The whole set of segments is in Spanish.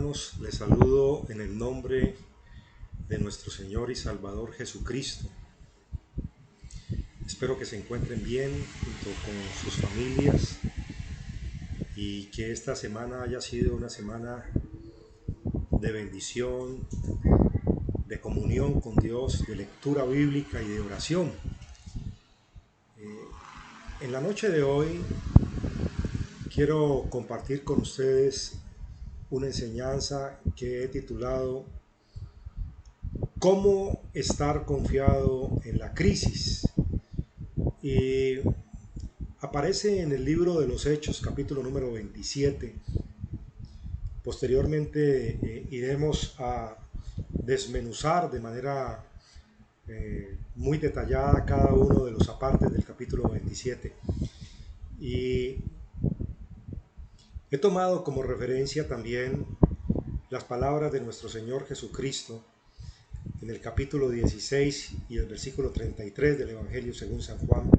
hermanos, les saludo en el nombre de nuestro Señor y Salvador Jesucristo. Espero que se encuentren bien junto con sus familias y que esta semana haya sido una semana de bendición, de comunión con Dios, de lectura bíblica y de oración. En la noche de hoy quiero compartir con ustedes una enseñanza que he titulado ¿Cómo estar confiado en la crisis? Y aparece en el libro de los Hechos, capítulo número 27. Posteriormente iremos a desmenuzar de manera muy detallada cada uno de los apartes del capítulo 27. Y he tomado como referencia también las palabras de nuestro Señor Jesucristo en el capítulo 16 y el versículo 33 del Evangelio según San Juan,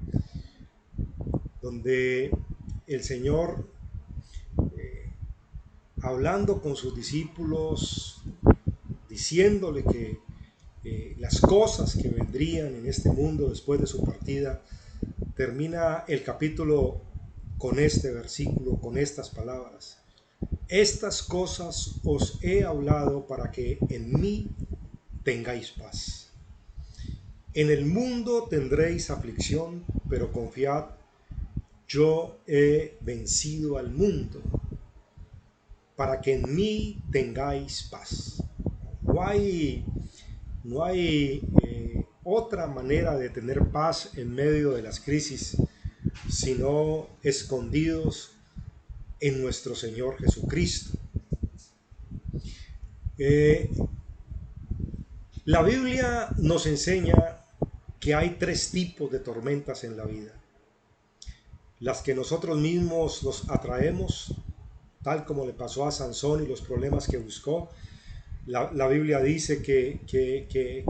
donde el Señor, hablando con sus discípulos, diciéndole que las cosas que vendrían en este mundo después de su partida, termina el capítulo con este versículo, con estas palabras: estas cosas os he hablado para que en mí tengáis paz. En el mundo tendréis aflicción, pero confiad, yo he vencido al mundo. Para que en mí tengáis paz. No hay otra manera de tener paz en medio de las crisis, sino escondidos en nuestro Señor Jesucristo. La Biblia nos enseña que hay tres tipos de tormentas en la vida: las que nosotros mismos nos atraemos, tal como le pasó a Sansón y los problemas que buscó. La Biblia dice que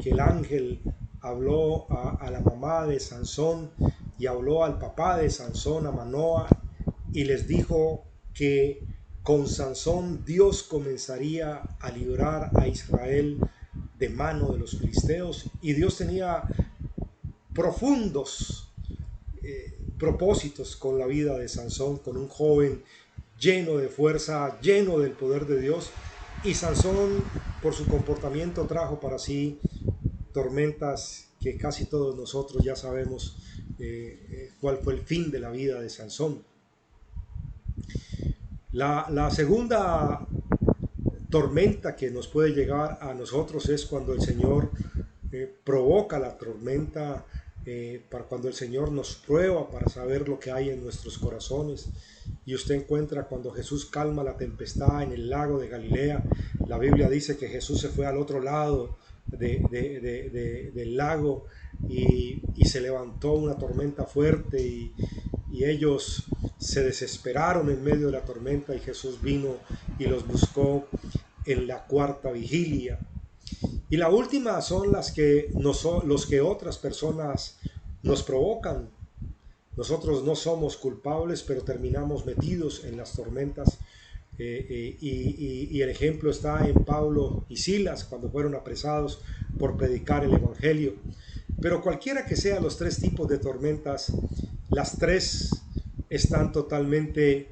el ángel habló a la mamá de Sansón y habló al papá de Sansón, a Manoa, y les dijo que con Sansón Dios comenzaría a librar a Israel de mano de los filisteos, y Dios tenía profundos propósitos con la vida de Sansón, con un joven lleno de fuerza, lleno del poder de Dios. Y Sansón, por su comportamiento, trajo para sí tormentas que casi todos nosotros ya sabemos cuál fue el fin de la vida de Sansón. La segunda tormenta que nos puede llegar a nosotros es cuando el Señor provoca la tormenta, para cuando el Señor nos prueba para saber lo que hay en nuestros corazones. Y usted encuentra cuando Jesús calma la tempestad en el lago de Galilea. La Biblia dice que Jesús se fue al otro lado del lago y se levantó una tormenta fuerte y ellos se desesperaron en medio de la tormenta, y Jesús vino y los buscó en la cuarta vigilia. Y la última son los que otras personas nos provocan. Nosotros no somos culpables, pero terminamos metidos en las tormentas. Y el ejemplo está en Pablo y Silas, cuando fueron apresados por predicar el Evangelio. Pero cualquiera que sean los tres tipos de tormentas, las tres están totalmente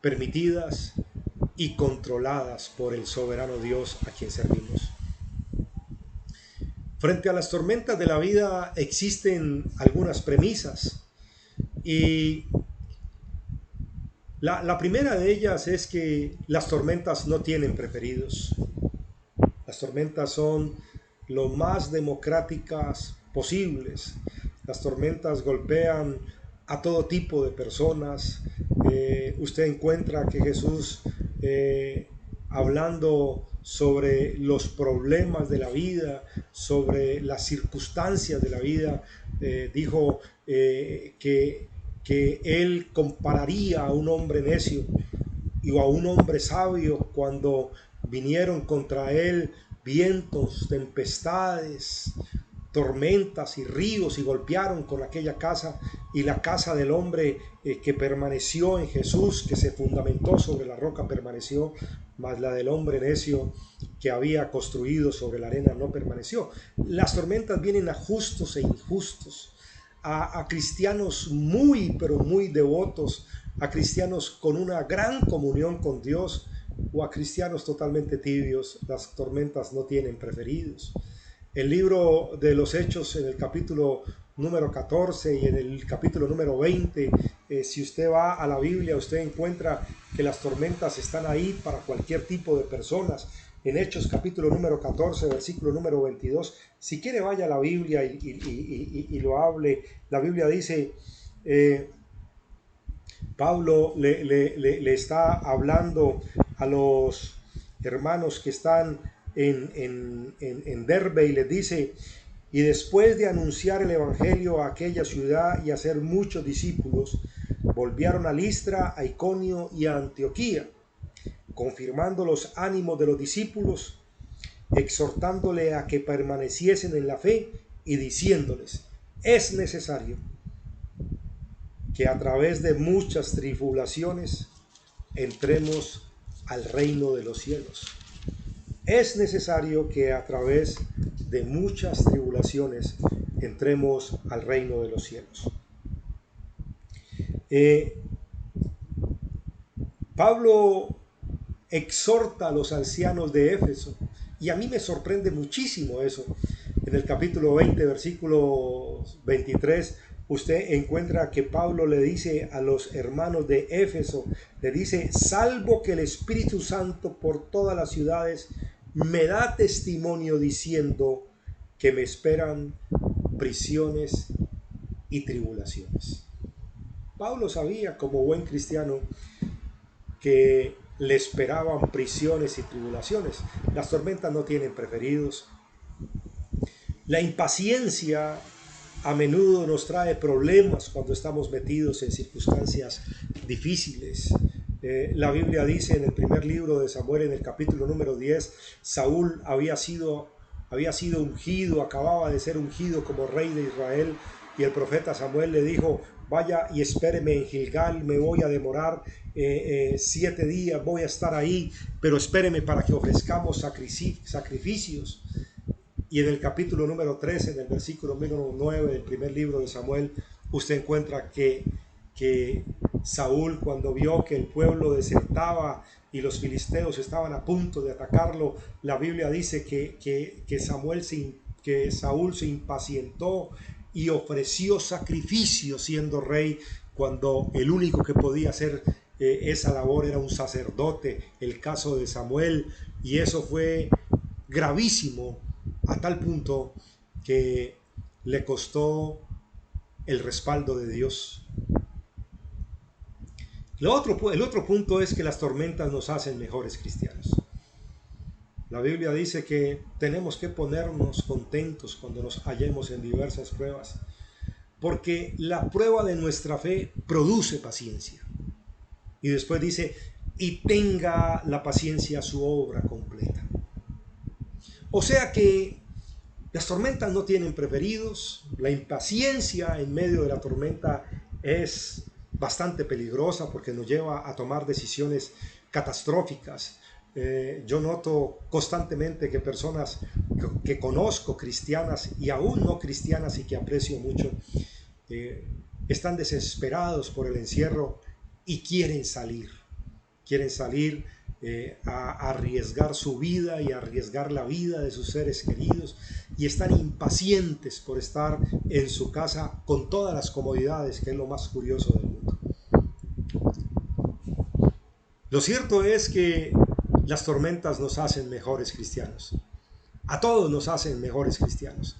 permitidas y controladas por el soberano Dios a quien servimos. Frente a las tormentas de la vida existen algunas premisas, y la primera de ellas es que las tormentas no tienen preferidos. Las tormentas son lo más democráticas posibles. Las tormentas golpean a todo tipo de personas. Usted encuentra que Jesús, hablando sobre los problemas de la vida, sobre las circunstancias de la vida, dijo que él compararía a un hombre necio y a un hombre sabio cuando vinieron contra él vientos, tempestades, tormentas y ríos, y golpearon con aquella casa, y la casa del hombre que permaneció en Jesús, que se fundamentó sobre la roca, permaneció. mas la del hombre necio que había construido sobre la arena no permaneció. Las tormentas vienen a justos e injustos, a cristianos muy, pero muy devotos, a cristianos con una gran comunión con Dios o a cristianos totalmente tibios. Las tormentas no tienen preferidos. El libro de los Hechos, en el capítulo número 14 y en el capítulo número 20, si usted va a la Biblia, usted encuentra que las tormentas están ahí para cualquier tipo de personas. En Hechos capítulo número 14, versículo número 22, si quiere vaya a la Biblia y lo hable. La Biblia dice, Pablo le está hablando a los hermanos que están en Derbe y les dice, y después de anunciar el evangelio a aquella ciudad y hacer muchos discípulos, volvieron a Listra, a Iconio y a Antioquía, confirmando los ánimos de los discípulos, exhortándole a que permaneciesen en la fe y diciéndoles, es necesario que a través de muchas tribulaciones entremos al reino de los cielos. Es necesario que a través de muchas tribulaciones entremos al reino de los cielos. Pablo exhorta a los ancianos de Éfeso, y a mí me sorprende muchísimo eso. En el capítulo 20, versículo 23, usted encuentra que Pablo le dice a los hermanos de Éfeso, le dice, salvo que el Espíritu Santo por todas las ciudades me da testimonio diciendo que me esperan prisiones y tribulaciones. Pablo sabía, como buen cristiano, que le esperaban prisiones y tribulaciones. Las tormentas no tienen preferidos. La impaciencia a menudo nos trae problemas cuando estamos metidos en circunstancias difíciles. La Biblia dice en el primer libro de Samuel, en el capítulo número 10, Saúl había sido ungido, acababa de ser ungido como rey de Israel, y el profeta Samuel le dijo, vaya y espéreme en Gilgal, me voy a demorar 7 días, voy a estar ahí, pero espéreme para que ofrezcamos sacrificios. Y en el capítulo número 13, en el versículo número 9 del primer libro de Samuel, usted encuentra que Saúl, cuando vio que el pueblo desertaba y los filisteos estaban a punto de atacarlo, la Biblia dice que Saúl se impacientó y ofreció sacrificio siendo rey, cuando el único que podía hacer esa labor era un sacerdote, el caso de Samuel, y eso fue gravísimo a tal punto que le costó el respaldo de Dios. El otro punto es que las tormentas nos hacen mejores cristianos. La Biblia dice que tenemos que ponernos contentos cuando nos hallemos en diversas pruebas, porque la prueba de nuestra fe produce paciencia. Y después dice, y tenga la paciencia su obra completa. O sea que las tormentas no tienen preferidos, la impaciencia en medio de la tormenta es bastante peligrosa porque nos lleva a tomar decisiones catastróficas. Yo noto constantemente que personas que conozco, cristianas y aún no cristianas y que aprecio mucho, están desesperados por el encierro y quieren salir a arriesgar su vida y a arriesgar la vida de sus seres queridos, y están impacientes por estar en su casa con todas las comodidades, que es lo más curioso del mundo. Lo cierto es que las tormentas nos hacen mejores cristianos. A todos nos hacen mejores cristianos.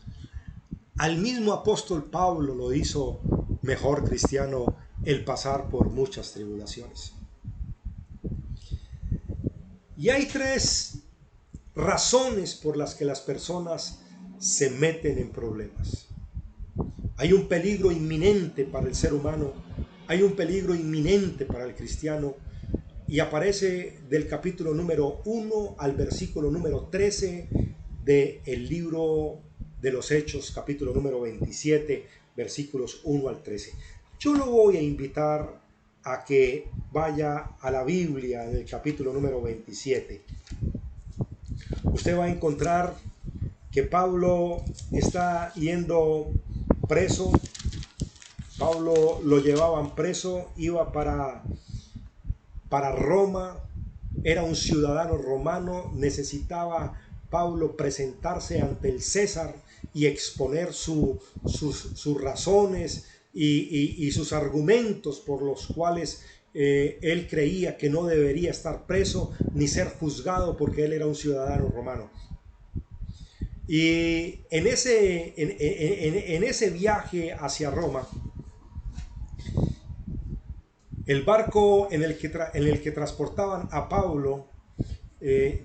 Al mismo apóstol Pablo lo hizo mejor cristiano el pasar por muchas tribulaciones. Y hay 3 razones por las que las personas se meten en problemas. Hay un peligro inminente para el ser humano, hay un peligro inminente para el cristiano, y aparece del capítulo número 1 al versículo número 13 del libro de los Hechos, capítulo número 27, versículos 1 al 13. Yo lo voy a invitar a que vaya a la Biblia en el capítulo número 27. Usted va a encontrar que Pablo está yendo preso. Pablo lo llevaban preso, iba para Roma, era un ciudadano romano, necesitaba Pablo presentarse ante el César y exponer sus razones y sus argumentos por los cuales él creía que no debería estar preso ni ser juzgado porque él era un ciudadano romano. Y en ese viaje hacia Roma, el barco en el que transportaban a Pablo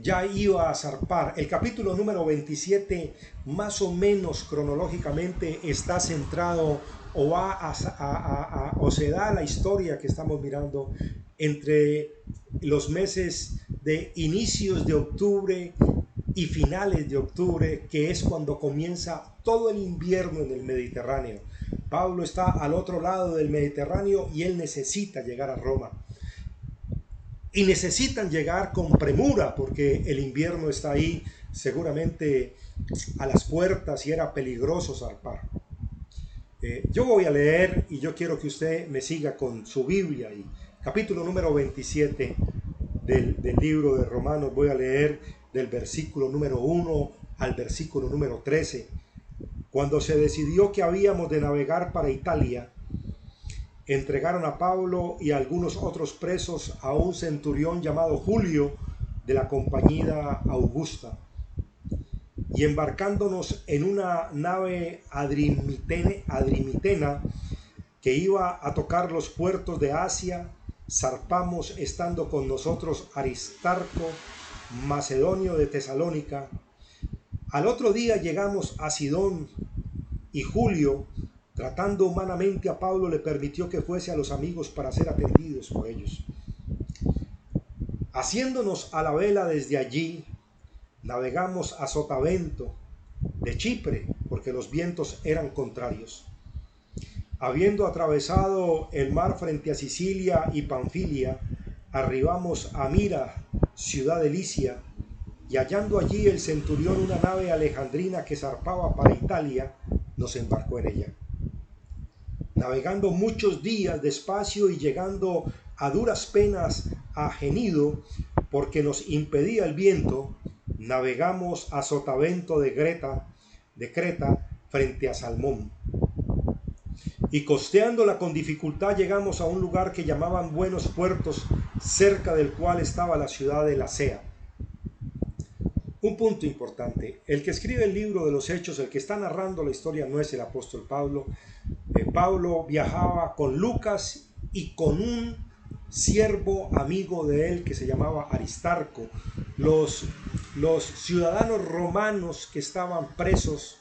ya iba a zarpar. El capítulo número 27, más o menos cronológicamente, está centrado o se da la historia que estamos mirando entre los meses de inicios de octubre y finales de octubre, que es cuando comienza todo el invierno en el Mediterráneo. Pablo está al otro lado del Mediterráneo y él necesita llegar a Roma. Y necesitan llegar con premura porque el invierno está ahí seguramente a las puertas y era peligroso zarpar. Yo voy a leer y yo quiero que usted me siga con su Biblia. Y capítulo número 27 del libro de Romanos, voy a leer del versículo número 1 al versículo número 13. Cuando se decidió que habíamos de navegar para Italia, entregaron a Pablo y a algunos otros presos a un centurión llamado Julio de la compañía Augusta. Y embarcándonos en una nave adrimitena que iba a tocar los puertos de Asia, zarpamos estando con nosotros Aristarco, macedonio de Tesalónica. Al otro día llegamos a Sidón y Julio, tratando humanamente a Pablo, le permitió que fuese a los amigos para ser atendidos por ellos. Haciéndonos a la vela desde allí, navegamos a Sotavento de Chipre, porque los vientos eran contrarios. Habiendo atravesado el mar frente a Sicilia y Panfilia, arribamos a Mira, ciudad de Licia, y hallando allí el centurión una nave alejandrina que zarpaba para Italia, nos embarcó en ella. Navegando muchos días despacio y llegando a duras penas a Genido, porque nos impedía el viento, navegamos a Sotavento de Creta frente a Salmón. Y costeándola con dificultad llegamos a un lugar que llamaban Buenos Puertos, cerca del cual estaba la ciudad de Lasea. Un punto importante: el que escribe el libro de los Hechos, el que está narrando la historia, no es el apóstol Pablo. Pablo viajaba con Lucas y con un siervo amigo de él que se llamaba Aristarco. Los ciudadanos romanos que estaban presos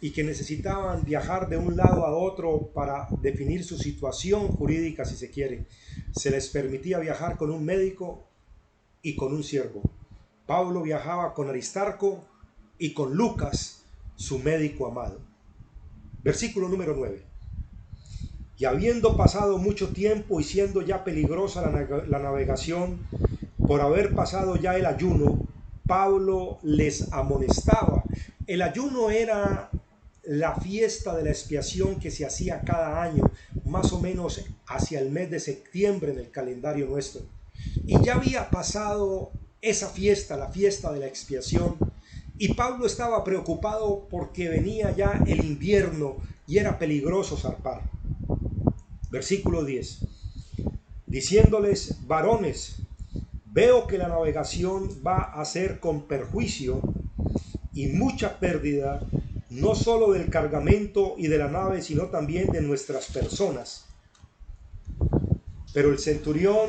y que necesitaban viajar de un lado a otro para definir su situación jurídica, si se quiere, se les permitía viajar con un médico y con un siervo. Pablo viajaba con Aristarco y con Lucas, su médico amado. Versículo número 9. Y habiendo pasado mucho tiempo y siendo ya peligrosa la navegación, por haber pasado ya el ayuno, Pablo les amonestaba. El ayuno era la fiesta de la expiación que se hacía cada año, más o menos hacia el mes de septiembre en el calendario nuestro. Y ya había pasado esa fiesta, la fiesta de la expiación, y Pablo estaba preocupado porque venía ya el invierno y era peligroso zarpar. Versículo 10. Diciéndoles: varones, veo que la navegación va a ser con perjuicio y mucha pérdida, no solo del cargamento y de la nave, sino también de nuestras personas. Pero el centurión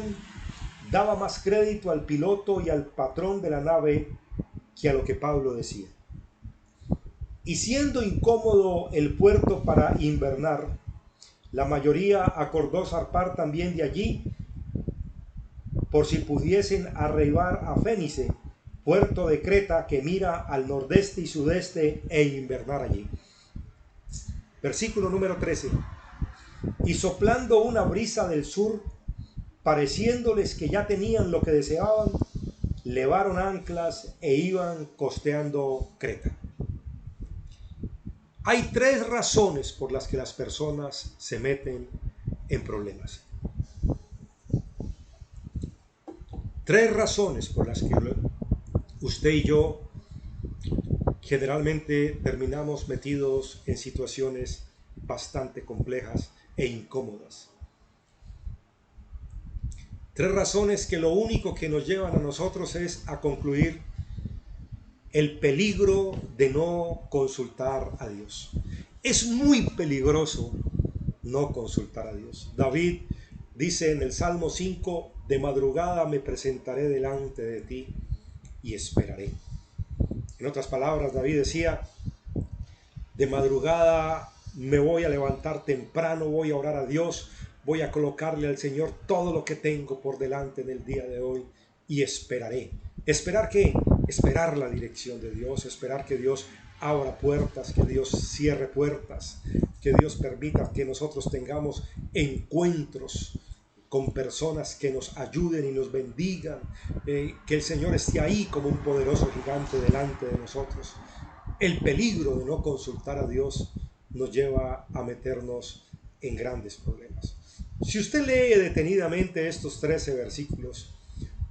daba más crédito al piloto y al patrón de la nave que a lo que Pablo decía. Y siendo incómodo el puerto para invernar, la mayoría acordó zarpar también de allí, por si pudiesen arribar a Fénice, puerto de Creta que mira al nordeste y sudeste, e invernar allí. Versículo número 13. Y soplando una brisa del sur, pareciéndoles que ya tenían lo que deseaban, levaron anclas e iban costeando Creta. Hay tres razones por las que las personas se meten en problemas. Tres razones por las que usted y yo generalmente terminamos metidos en situaciones bastante complejas e incómodas. Tres razones que lo único que nos llevan a nosotros es a concluir el peligro de no consultar a Dios. Es muy peligroso no consultar a Dios. David dice en el Salmo 5, de madrugada me presentaré delante de ti y esperaré. En otras palabras, David decía, de madrugada me voy a levantar temprano, voy a orar a Dios, voy a colocarle al Señor todo lo que tengo por delante en el día de hoy y esperaré. ¿Esperar qué? Esperar la dirección de Dios, esperar que Dios abra puertas, que Dios cierre puertas, que Dios permita que nosotros tengamos encuentros con personas que nos ayuden y nos bendigan, que el Señor esté ahí como un poderoso gigante delante de nosotros. El peligro de no consultar a Dios nos lleva a meternos en grandes problemas. Si usted lee detenidamente estos 13 versículos,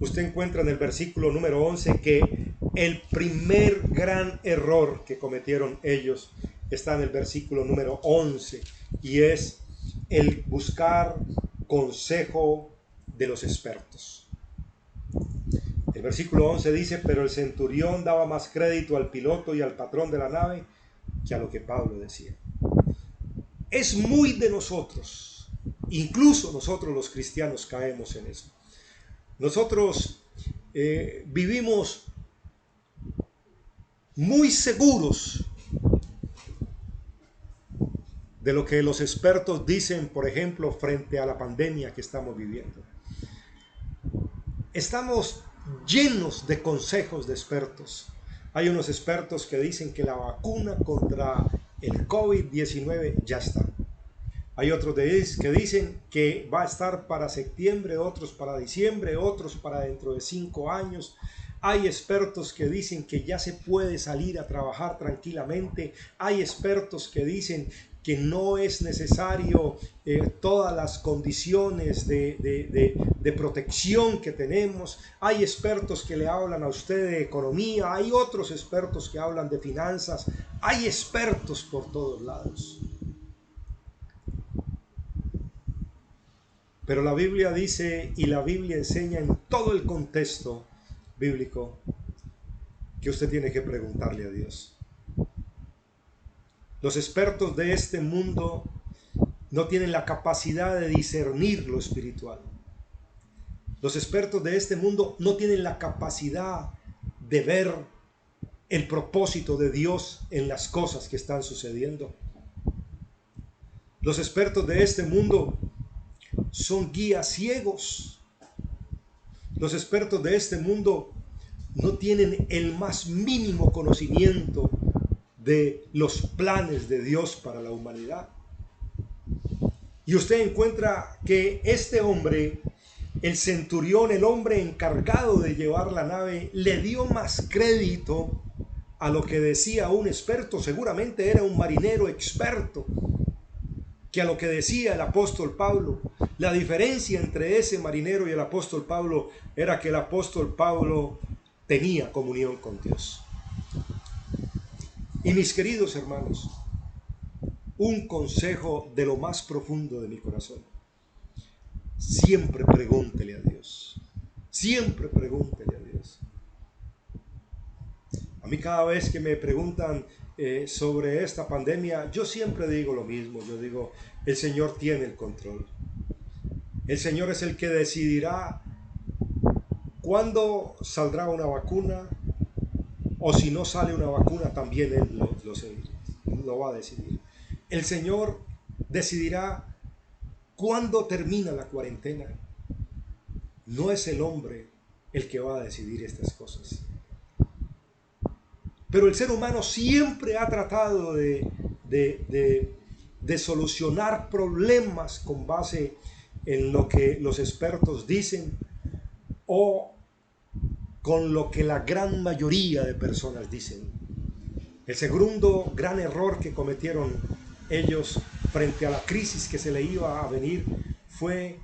usted encuentra en el versículo número 11 que el primer gran error que cometieron ellos está en el versículo número 11 y es el buscar consejo de los expertos. El versículo 11 dice, pero el centurión daba más crédito al piloto y al patrón de la nave que a lo que Pablo decía. Es muy de nosotros, incluso nosotros los cristianos caemos en eso. Nosotros vivimos muy seguros de lo que los expertos dicen, por ejemplo, frente a la pandemia que estamos viviendo. Estamos llenos de consejos de expertos. Hay unos expertos que dicen que la vacuna contra el COVID-19 ya está. Hay otros que dicen que va a estar para septiembre, otros para diciembre, otros para dentro de 5 años. Hay expertos que dicen que ya se puede salir a trabajar tranquilamente. Hay expertos que dicen que no es necesario todas las condiciones de protección que tenemos. Hay expertos que le hablan a usted de economía. Hay otros expertos que hablan de finanzas. Hay expertos por todos lados. Pero la Biblia dice y la Biblia enseña en todo el contexto bíblico que usted tiene que preguntarle a Dios. Los expertos de este mundo no tienen la capacidad de discernir lo espiritual. Los expertos de este mundo no tienen la capacidad de ver el propósito de Dios en las cosas que están sucediendo. Los expertos de este mundo son guías ciegos. Los expertos de este mundo no tienen el más mínimo conocimiento de los planes de Dios para la humanidad. Y usted encuentra que este hombre, el centurión, el hombre encargado de llevar la nave, le dio más crédito a lo que decía un experto, seguramente era un marinero experto, que a lo que decía el apóstol Pablo. La diferencia entre ese marinero y el apóstol Pablo era que el apóstol Pablo tenía comunión con Dios. Y mis queridos hermanos, un consejo de lo más profundo de mi corazón: siempre pregúntele a Dios. Siempre pregúntele a Dios. A mí cada vez que me preguntan sobre esta pandemia, yo siempre digo lo mismo. Yo digo, el Señor tiene el control. El Señor es el que decidirá cuándo saldrá una vacuna, o si no sale una vacuna, también Él lo va a decidir. El Señor decidirá cuándo termina la cuarentena. No es el hombre el que va a decidir estas cosas. Pero el ser humano siempre ha tratado de solucionar problemas con base en lo que los expertos dicen o con lo que la gran mayoría de personas dicen. El segundo gran error que cometieron ellos frente a la crisis que se le iba a venir fue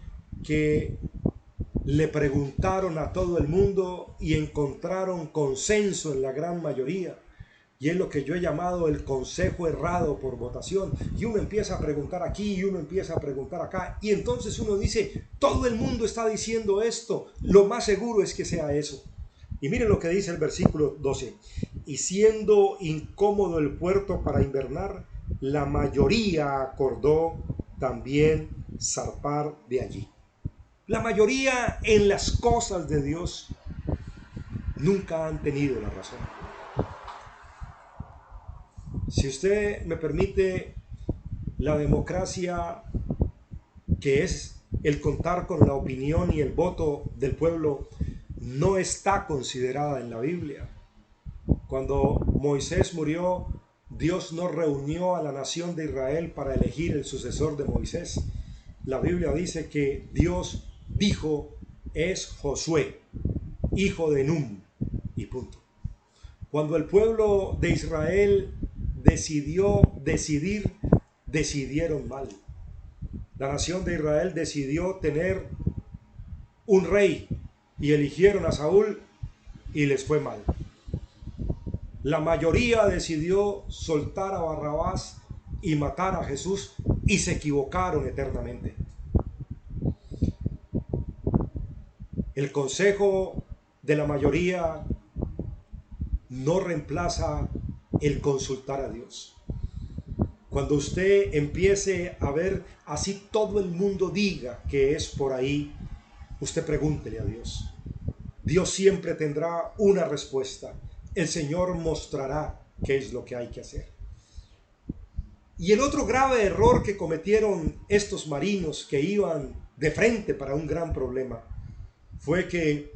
que le preguntaron a todo el mundo y encontraron consenso en la gran mayoría. Y es lo que yo he llamado el consejo errado por votación. Y uno empieza a preguntar aquí y uno empieza a preguntar acá. Y entonces uno dice, todo el mundo está diciendo esto. Lo más seguro es que sea eso. Y miren lo que dice el versículo 12. Y siendo incómodo el puerto para invernar, la mayoría acordó también zarpar de allí. La mayoría en las cosas de Dios nunca han tenido la razón. Si usted me permite, la democracia, que es el contar con la opinión y el voto del pueblo, no está considerada en la Biblia. Cuando Moisés murió, Dios no reunió a la nación de Israel para elegir el sucesor de Moisés. La Biblia dice que Dios dijo, es Josué, hijo de Nun, y punto. Cuando el pueblo de Israel decidieron mal. La nación de Israel decidió tener un rey y eligieron a Saúl y les fue mal. La mayoría decidió soltar a Barrabás y matar a Jesús y se equivocaron eternamente. El consejo de la mayoría no reemplaza el consultar a Dios. Cuando usted empiece a ver así todo el mundo diga que es por ahí, usted pregúntele a Dios. Dios siempre tendrá una respuesta. El Señor mostrará qué es lo que hay que hacer. Y el otro grave error que cometieron estos marinos que iban de frente para un gran problema fue que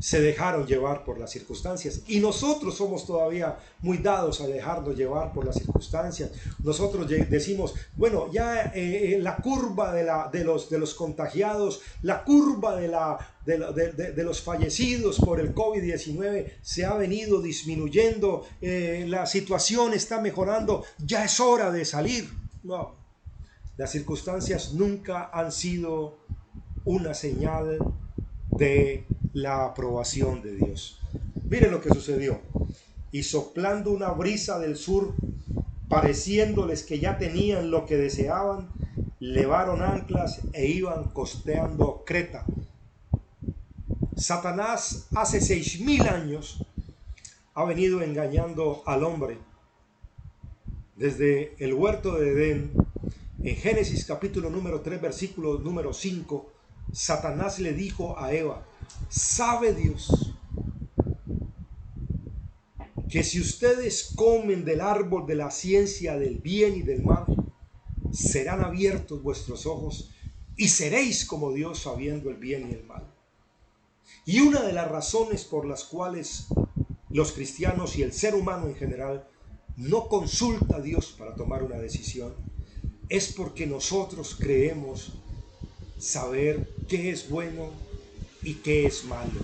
se dejaron llevar por las circunstancias. Y nosotros somos todavía muy dados a dejarnos llevar por las circunstancias. Nosotros decimos, bueno, ya la curva de los contagiados, la curva de los fallecidos por el COVID-19 se ha venido disminuyendo, la situación está mejorando, ya es hora de salir. No, las circunstancias nunca han sido una señal de la aprobación de Dios. Miren lo que sucedió. Y soplando una brisa del sur, pareciéndoles que ya tenían lo que deseaban, levaron anclas e iban costeando Creta. Satanás hace 6.000 años ha venido engañando al hombre. Desde el huerto de Edén, en Génesis capítulo número 3, versículo número 5, Satanás le dijo a Eva, ¿sabe Dios que si ustedes comen del árbol de la ciencia del bien y del mal, serán abiertos vuestros ojos y seréis como Dios sabiendo el bien y el mal? Y una de las razones por las cuales los cristianos y el ser humano en general no consulta a Dios para tomar una decisión es porque nosotros creemos saber qué es bueno y qué es malo.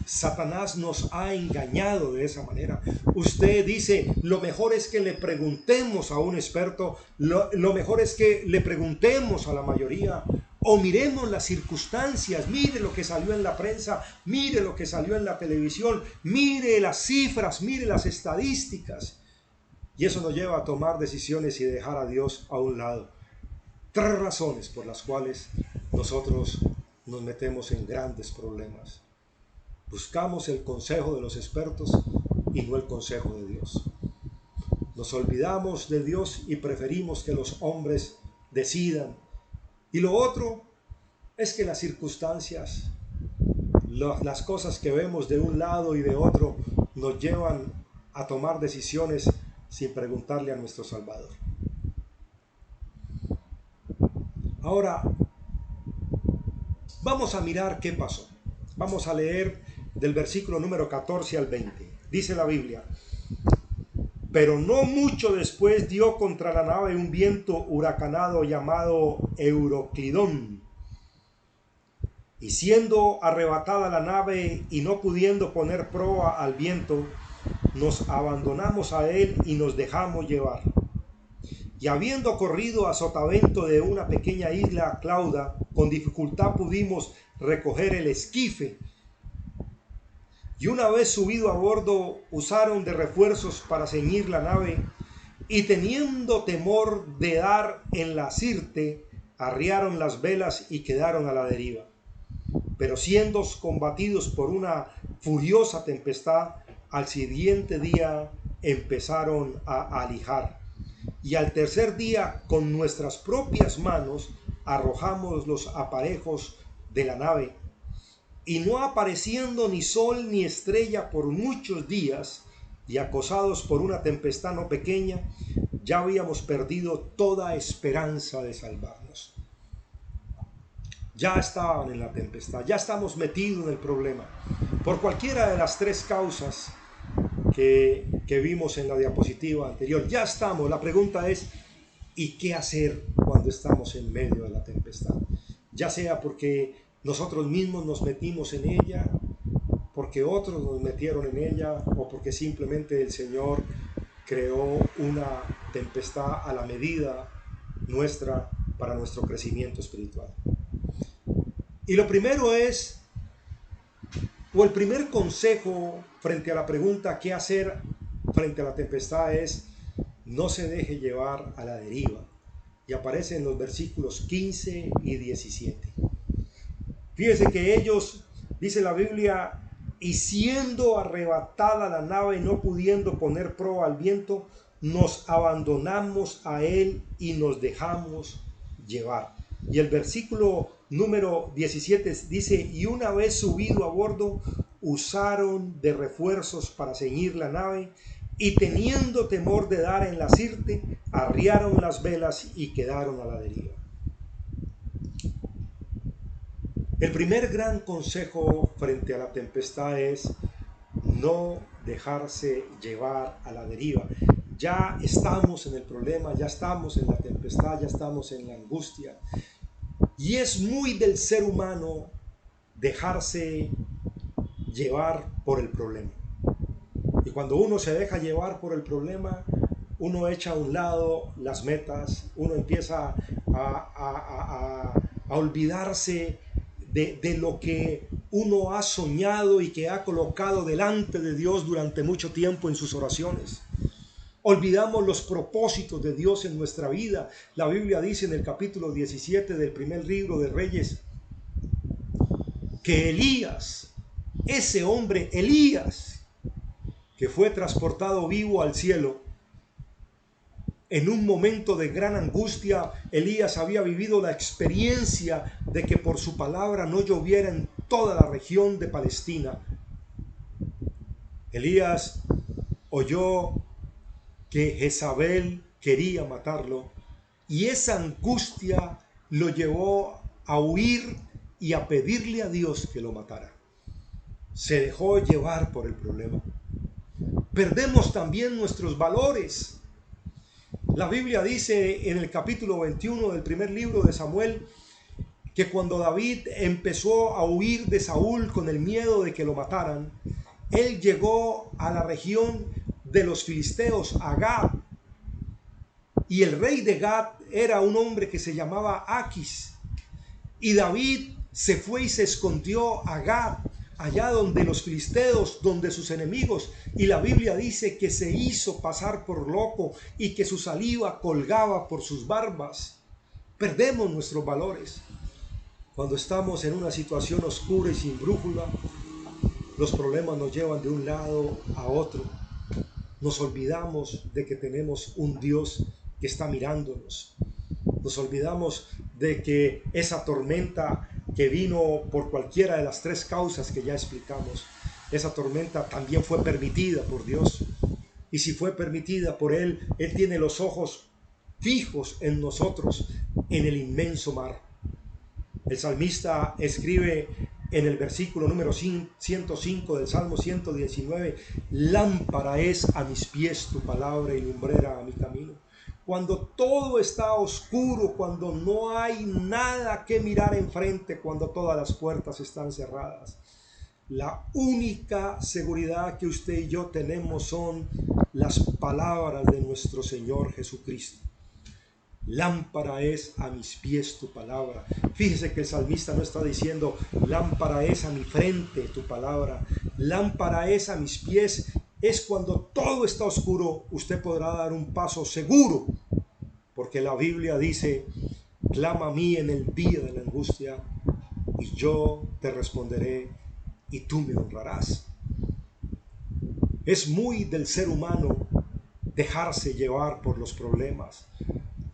Satanás nos ha engañado de esa manera. Usted dice, lo mejor es que le preguntemos a un experto, lo mejor es que le preguntemos a la mayoría, o miremos las circunstancias, mire lo que salió en la prensa, mire lo que salió en la televisión, mire las cifras, mire las estadísticas. Y eso nos lleva a tomar decisiones y dejar a Dios a un lado. 3 razones por las cuales nosotros nos metemos en grandes problemas. Buscamos el consejo de los expertos y no el consejo de Dios. Nos olvidamos de Dios y preferimos que los hombres decidan. Y lo otro es que las circunstancias, las cosas que vemos de un lado y de otro, nos llevan a tomar decisiones sin preguntarle a nuestro Salvador. Ahora, vamos a mirar qué pasó. Vamos a leer del versículo número 14 al 20. Dice la Biblia, Pero no mucho después dio contra la nave un viento huracanado llamado Euroclidón. Y siendo arrebatada la nave y no pudiendo poner proa al viento, nos abandonamos a él y nos dejamos llevar. Y habiendo corrido a sotavento de una pequeña isla Clauda, con dificultad pudimos recoger el esquife. Y una vez subido a bordo, usaron de refuerzos para ceñir la nave, y teniendo temor de dar en la sirte, arriaron las velas y quedaron a la deriva. Pero siendo combatidos por una furiosa tempestad, al siguiente día empezaron a alijar. Y al tercer día, con nuestras propias manos, arrojamos los aparejos de la nave. Y no apareciendo ni sol ni estrella por muchos días, y acosados por una tempestad no pequeña, ya habíamos perdido toda esperanza de salvarnos. Ya estaban en la tempestad, ya estamos metidos en el problema. Por cualquiera de las tres causas que vimos en la diapositiva anterior, ya estamos. La pregunta es, ¿y qué hacer cuando estamos en medio de la tempestad? Ya sea porque nosotros mismos nos metimos en ella, porque otros nos metieron en ella, o porque simplemente el Señor creó una tempestad a la medida nuestra para nuestro crecimiento espiritual. Y lo primero es, o el primer consejo frente a la pregunta ¿qué hacer frente a la tempestad? Es: no se deje llevar a la deriva. Y aparece en los versículos 15 y 17. Fíjese que ellos, dice la Biblia, y siendo arrebatada la nave, no pudiendo poner proa al viento, nos abandonamos a él y nos dejamos llevar. Y el versículo número 17 dice: y una vez subido a bordo, usaron de refuerzos para ceñir la nave, y teniendo temor de dar en la sirte, arriaron las velas y quedaron a la deriva. El primer gran consejo frente a la tempestad es no dejarse llevar a la deriva. Ya estamos en el problema, ya estamos en la tempestad, ya estamos en la angustia. Y es muy del ser humano dejarse llevar por el problema. Y cuando uno se deja llevar por el problema, uno echa a un lado las metas, uno empieza a olvidarse de lo que uno ha soñado y que ha colocado delante de Dios durante mucho tiempo en sus oraciones. Olvidamos los propósitos de Dios en nuestra vida. La Biblia dice en el capítulo 17 del primer libro de Reyes que Elías, ese hombre Elías, que fue transportado vivo al cielo, en un momento de gran angustia, Elías había vivido la experiencia de que por su palabra no lloviera en toda la región de Palestina. Elías oyó que Jezabel quería matarlo, y esa angustia lo llevó a huir y a pedirle a Dios que lo matara. Se dejó llevar por el problema. Perdemos también nuestros valores. La Biblia dice en el capítulo 21 del primer libro de Samuel que cuando David empezó a huir de Saúl con el miedo de que lo mataran, él llegó a la región de los filisteos, a Gad, y el rey de Gad era un hombre que se llamaba Aquis, y David se fue y se escondió a Gad, allá donde los filisteos, donde sus enemigos, y la Biblia dice que se hizo pasar por loco y que su saliva colgaba por sus barbas. Perdemos nuestros valores. Cuando estamos en una situación oscura y sin brújula, los problemas nos llevan de un lado a otro. Nos olvidamos de que tenemos un Dios que está mirándonos. Nos olvidamos de que esa tormenta que vino por cualquiera de las tres causas que ya explicamos, esa tormenta también fue permitida por Dios. Y si fue permitida por Él, Él tiene los ojos fijos en nosotros, en el inmenso mar. El salmista escribe en el versículo número 105 del Salmo 119, lámpara es a mis pies tu palabra y lumbrera a mi camino. Cuando todo está oscuro, cuando no hay nada que mirar enfrente, cuando todas las puertas están cerradas, la única seguridad que usted y yo tenemos son las palabras de nuestro Señor Jesucristo. Lámpara es a mis pies tu palabra. Fíjese que el salmista no está diciendo lámpara es a mi frente tu palabra. Lámpara es a mis pies. Es cuando todo está oscuro, usted podrá dar un paso seguro. Porque la Biblia dice, clama a mí en el día de la angustia y yo te responderé y tú me honrarás. Es muy del ser humano dejarse llevar por los problemas,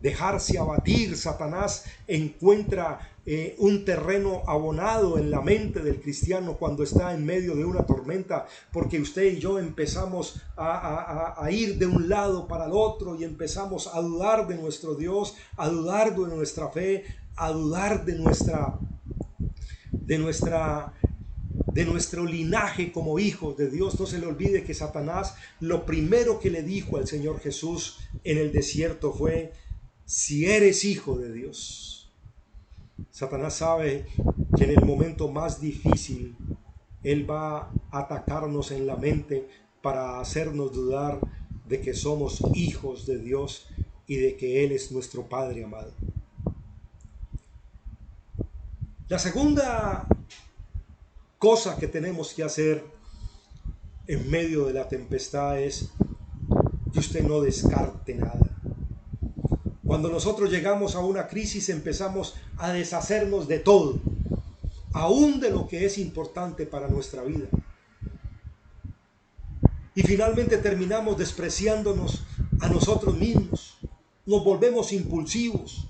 dejarse abatir. Satanás encuentra un terreno abonado en la mente del cristiano cuando está en medio de una tormenta, porque usted y yo empezamos a ir de un lado para el otro y empezamos a dudar de nuestro Dios, a dudar de nuestra fe, a dudar de nuestro linaje como hijos de Dios. No se le olvide que Satanás, lo primero que le dijo al Señor Jesús en el desierto fue: si eres hijo de Dios. Satanás sabe que en el momento más difícil él va a atacarnos en la mente para hacernos dudar de que somos hijos de Dios y de que Él es nuestro Padre amado. La segunda cosa que tenemos que hacer en medio de la tempestad es que usted no descarte nada. Cuando nosotros llegamos a una crisis empezamos a deshacernos de todo, aún de lo que es importante para nuestra vida. Y finalmente terminamos despreciándonos a nosotros mismos. Nos volvemos impulsivos,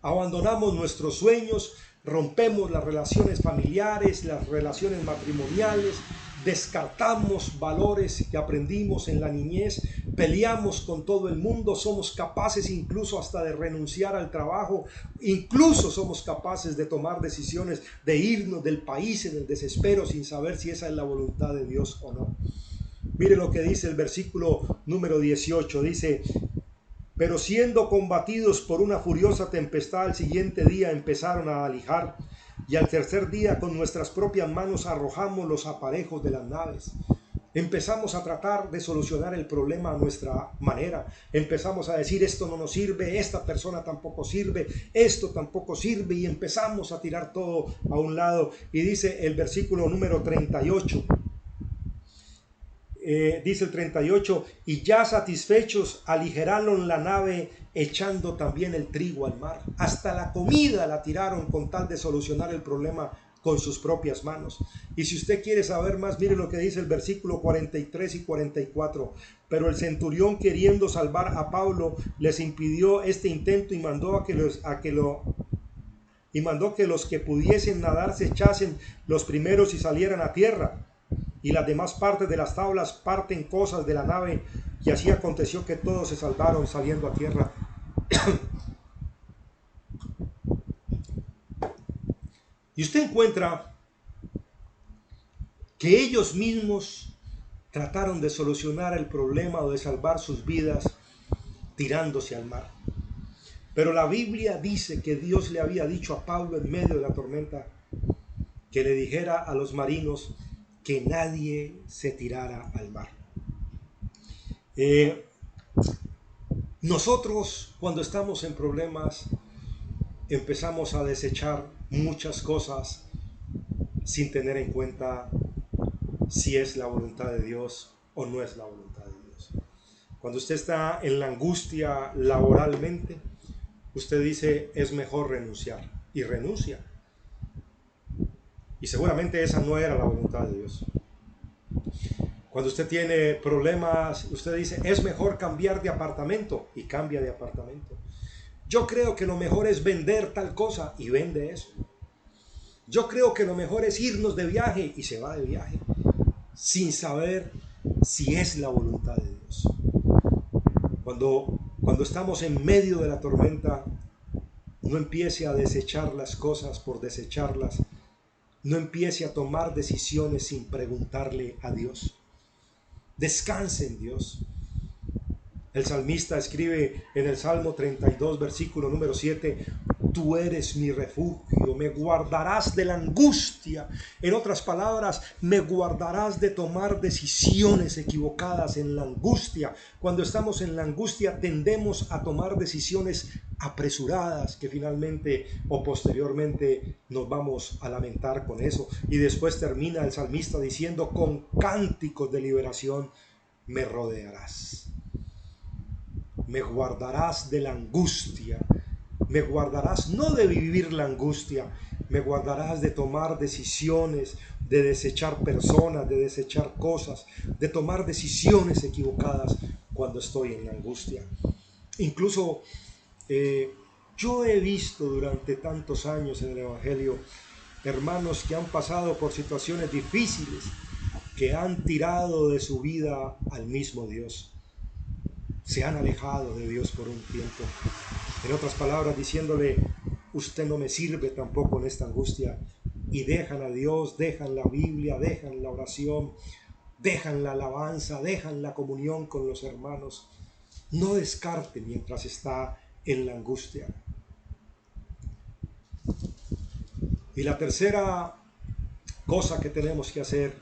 abandonamos nuestros sueños, rompemos las relaciones familiares, las relaciones matrimoniales, descartamos valores que aprendimos en la niñez, peleamos con todo el mundo, somos capaces incluso hasta de renunciar al trabajo, incluso somos capaces de tomar decisiones de irnos del país en el desespero sin saber si esa es la voluntad de Dios o no. Mire lo que dice el versículo número 18, dice: pero siendo combatidos por una furiosa tempestad, al siguiente día empezaron a alijar, y al tercer día con nuestras propias manos arrojamos los aparejos de las naves. Empezamos a tratar de solucionar el problema a nuestra manera. Empezamos a decir: esto no nos sirve, esta persona tampoco sirve, esto tampoco sirve, y empezamos a tirar todo a un lado. Y dice el versículo número 38, dice el 38, y ya satisfechos aligeraron la nave, echando también el trigo al mar. Hasta la comida la tiraron con tal de solucionar el problema con sus propias manos. Y si usted quiere saber más, mire lo que dice el versículo 43 y 44. Pero el centurión, queriendo salvar a Pablo, les impidió este intento y mandó que los que pudiesen nadar se echasen los primeros y salieran a tierra, y las demás partes de las tablas parten cosas de la nave, y así aconteció que todos se salvaron saliendo a tierra. Y usted encuentra que ellos mismos trataron de solucionar el problema o de salvar sus vidas tirándose al mar. Pero la Biblia dice que Dios le había dicho a Pablo en medio de la tormenta que le dijera a los marinos que nadie se tirara al mar. Nosotros, cuando estamos en problemas, empezamos a desechar muchas cosas sin tener en cuenta si es la voluntad de Dios o no es la voluntad de Dios. Cuando usted está en la angustia laboralmente, usted dice: es mejor renunciar, y renuncia. Y seguramente esa no era la voluntad de Dios. Cuando usted tiene problemas, usted dice: es mejor cambiar de apartamento, y cambia de apartamento. Yo creo que lo mejor es vender tal cosa, y vende eso. Yo creo que lo mejor es irnos de viaje, y se va de viaje, sin saber si es la voluntad de Dios. Cuando estamos en medio de la tormenta, no empiece a desechar las cosas por desecharlas, No empiece a tomar decisiones sin preguntarle a Dios. Descanse en Dios. El salmista escribe en el Salmo 32, versículo número 7, tú eres mi refugio, me guardarás de la angustia. En otras palabras, me guardarás de tomar decisiones equivocadas en la angustia. Cuando estamos en la angustia tendemos a tomar decisiones apresuradas que finalmente o posteriormente nos vamos a lamentar con eso. Y después termina el salmista diciendo, con cánticos de liberación me rodearás. Me guardarás de la angustia, me guardarás no de vivir la angustia, me guardarás de tomar decisiones, de desechar personas, de desechar cosas, de tomar decisiones equivocadas cuando estoy en la angustia. Incluso yo he visto durante tantos años en el Evangelio hermanos que han pasado por situaciones difíciles, que han tirado de su vida al mismo Dios. Se han alejado de Dios por un tiempo. En otras palabras, diciéndole, usted no me sirve tampoco en esta angustia. Y dejan a Dios, dejan la Biblia, dejan la oración, dejan la alabanza, dejan la comunión con los hermanos. No descarte mientras está en la angustia. Y la tercera cosa que tenemos que hacer,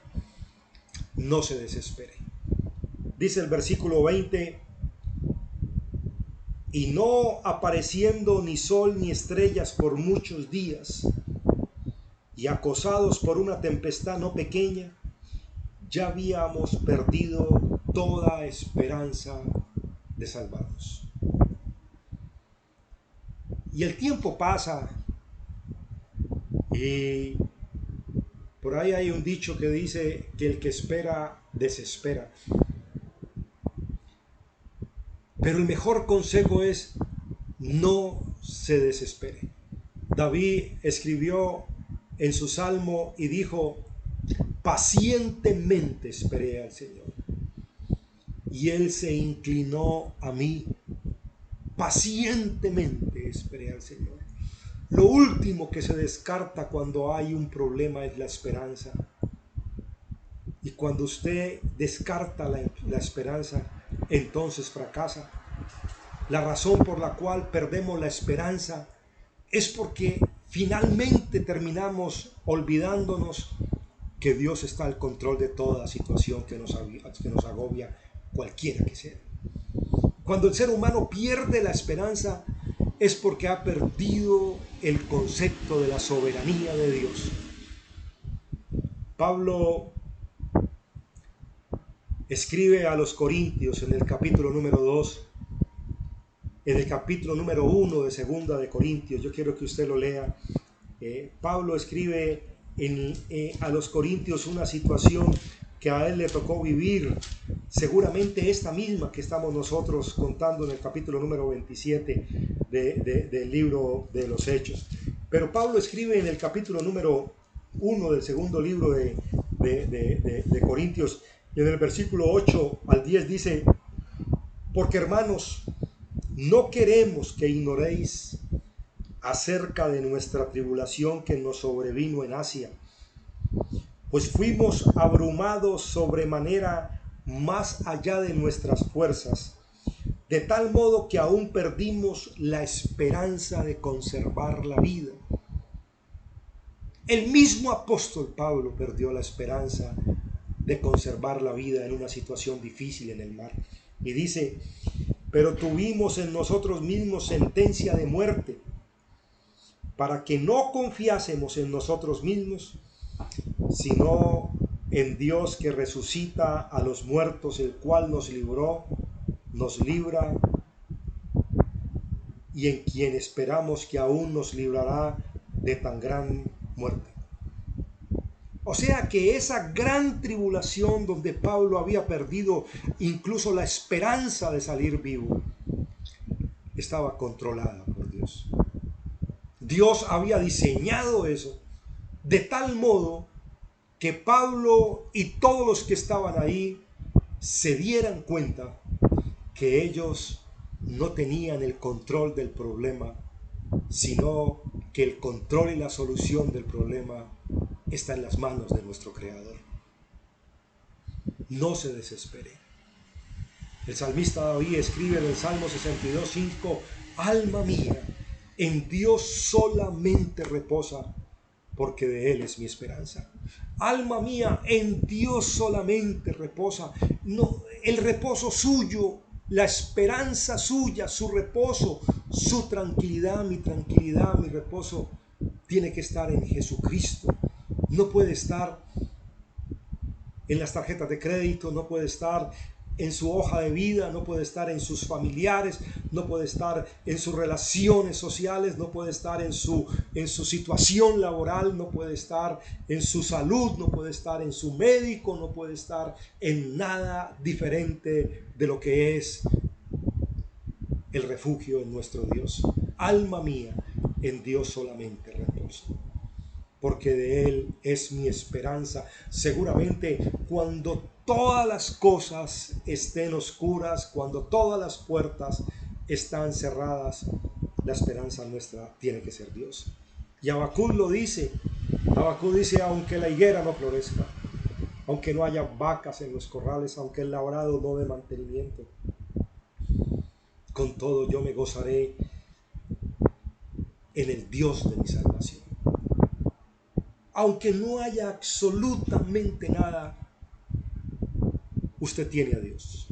no se desespere. Dice el versículo 20, y no apareciendo ni sol ni estrellas por muchos días, y acosados por una tempestad no pequeña, ya habíamos perdido toda esperanza de salvarnos. Y el tiempo pasa, y por ahí hay un dicho que dice que el que espera, desespera. Pero el mejor consejo es, no se desespere. David escribió en su salmo y dijo, pacientemente esperé al Señor, y Él se inclinó a mí. Pacientemente esperé al Señor. Lo último que se descarta cuando hay un problema es la esperanza. Y cuando usted descarta la esperanza, entonces fracasa. La razón por la cual perdemos la esperanza es porque finalmente terminamos olvidándonos que Dios está al control de toda situación que nos agobia, cualquiera que sea. Cuando el ser humano pierde la esperanza es porque ha perdido el concepto de la soberanía de Dios. Pablo escribe a los Corintios en el capítulo número 2, en el capítulo número 1 de Segunda de Corintios, yo quiero que usted lo lea. Pablo escribe a los Corintios una situación que a él le tocó vivir, seguramente esta misma que estamos nosotros contando en el capítulo número 27 del libro de los Hechos. Pero Pablo escribe en el capítulo número 1 del segundo libro de Corintios, y en el versículo 8 al 10 dice, porque hermanos, no queremos que ignoréis acerca de nuestra tribulación que nos sobrevino en Asia, pues fuimos abrumados sobremanera más allá de nuestras fuerzas, de tal modo que aún perdimos la esperanza de conservar la vida. El mismo apóstol Pablo perdió la esperanza de conservar la vida en una situación difícil en el mar. Y dice, pero tuvimos en nosotros mismos sentencia de muerte, para que no confiásemos en nosotros mismos, sino en Dios que resucita a los muertos, el cual nos libró, nos libra, y en quien esperamos que aún nos librará de tan gran muerte. O sea que esa gran tribulación donde Pablo había perdido incluso la esperanza de salir vivo, estaba controlada por Dios. Dios había diseñado eso de tal modo que Pablo y todos los que estaban ahí se dieran cuenta que ellos no tenían el control del problema, sino que el control y la solución del problema está en las manos de nuestro Creador. No se desespere. El salmista David escribe en el Salmo 62:5: alma mía, en Dios solamente reposa, porque de Él es mi esperanza. Alma mía, en Dios solamente reposa. No, el reposo suyo, la esperanza suya, su reposo, su tranquilidad, mi reposo, tiene que estar en Jesucristo. No puede estar en las tarjetas de crédito, no puede estar en su hoja de vida, no puede estar en sus familiares, no puede estar en sus relaciones sociales, no puede estar en su situación laboral, no puede estar en su salud, no puede estar en su médico, no puede estar en nada diferente de lo que es el refugio en nuestro Dios. Alma mía, en Dios solamente reposo, porque de Él es mi esperanza. Seguramente cuando todas las cosas estén oscuras, cuando todas las puertas están cerradas, la esperanza nuestra tiene que ser Dios. Y Habacuc lo dice. Habacuc dice: aunque la higuera no florezca, aunque no haya vacas en los corrales, aunque el labrado no dé mantenimiento, con todo yo me gozaré en el Dios de mi salvación. Aunque no haya absolutamente nada, usted tiene a Dios.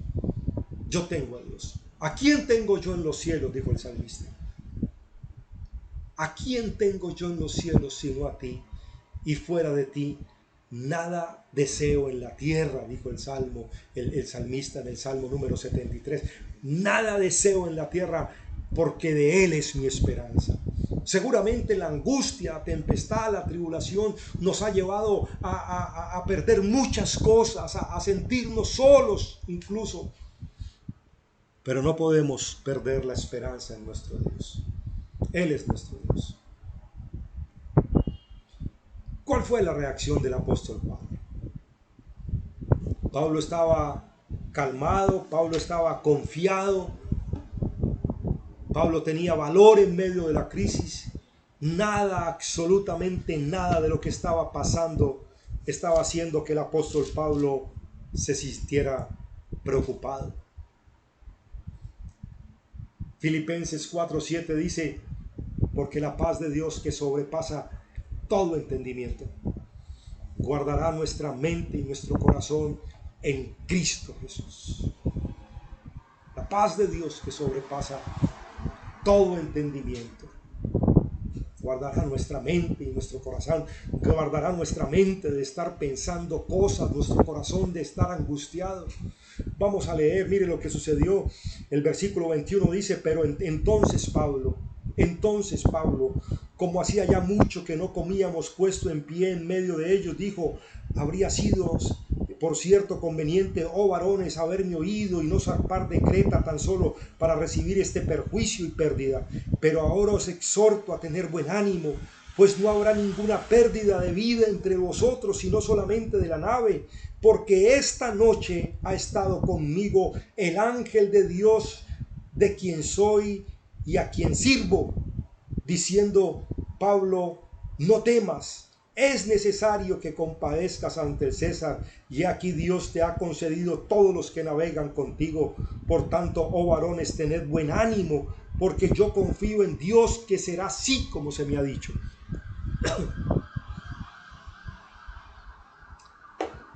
Yo tengo a Dios. ¿A quién tengo yo en los cielos?, dijo el salmista. ¿A quién tengo yo en los cielos sino a ti? Y fuera de ti nada deseo en la tierra, dijo el salmista en el Salmo número 73. Nada deseo en la tierra, porque de Él es mi esperanza. Seguramente la angustia, la tempestad, la tribulación nos ha llevado a perder muchas cosas, a sentirnos solos incluso. Pero no podemos perder la esperanza en nuestro Dios. Él es nuestro Dios. ¿Cuál fue la reacción del apóstol Pablo? Pablo estaba calmado, Pablo estaba confiado, Pablo tenía valor en medio de la crisis. Nada, absolutamente nada de lo que estaba pasando estaba haciendo que el apóstol Pablo se sintiera preocupado. Filipenses 4:7 dice: porque la paz de Dios, que sobrepasa todo entendimiento, guardará nuestra mente y nuestro corazón en Cristo Jesús. La paz de Dios, que sobrepasa todo entendimiento, guardará nuestra mente y nuestro corazón, guardará nuestra mente de estar pensando cosas, nuestro corazón de estar angustiado. Vamos a leer, mire lo que sucedió. El versículo 21 dice: pero entonces Pablo, como hacía ya mucho que no comíamos puesto en pie en medio de ellos, dijo: habría sido por cierto conveniente, oh varones, haberme oído y no zarpar de Creta tan solo para recibir este perjuicio y pérdida. Pero ahora os exhorto a tener buen ánimo, pues no habrá ninguna pérdida de vida entre vosotros, sino solamente de la nave, porque esta noche ha estado conmigo el ángel de Dios, de quien soy y a quien sirvo, diciendo Pablo: no temas, es necesario que compadezcas ante el César, y aquí Dios te ha concedido todos los que navegan contigo. Por tanto, oh varones, tened buen ánimo, porque yo confío en Dios que será así como se me ha dicho.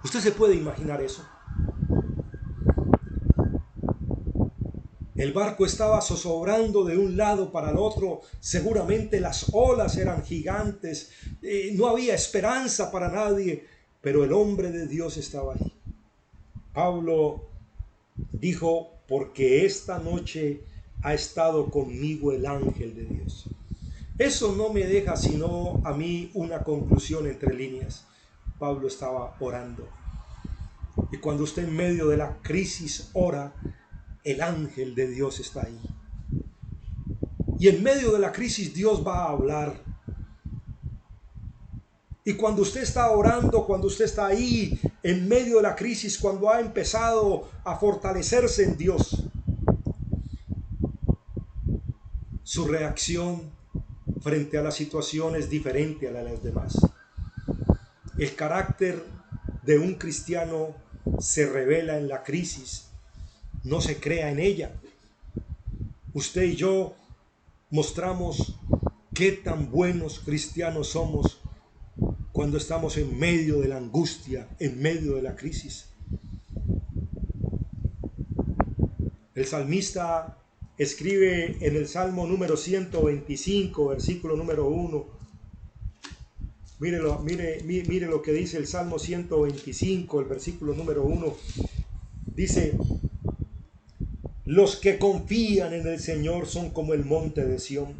¿Usted se puede imaginar eso? El barco estaba zozobrando de un lado para el otro, seguramente las olas eran gigantes, no había esperanza para nadie, pero el hombre de Dios estaba ahí. Pablo dijo: porque esta noche ha estado conmigo el ángel de Dios. Eso no me deja sino a mí una conclusión entre líneas. Pablo estaba orando. Y cuando usted en medio de la crisis ora, el ángel de Dios está ahí. Y en medio de la crisis Dios va a hablar. Y cuando usted está orando, cuando usted está ahí en medio de la crisis, cuando ha empezado a fortalecerse en Dios, su reacción frente a la situación es diferente a la de las demás. El carácter de un cristiano se revela en la crisis, no se crea en ella. Usted y yo mostramos qué tan buenos cristianos somos cuando estamos en medio de la angustia, en medio de la crisis. El salmista escribe en el Salmo número 125, versículo número 1. Mire lo que dice el Salmo 125, el versículo número 1. Dice: los que confían en el Señor son como el monte de Sión,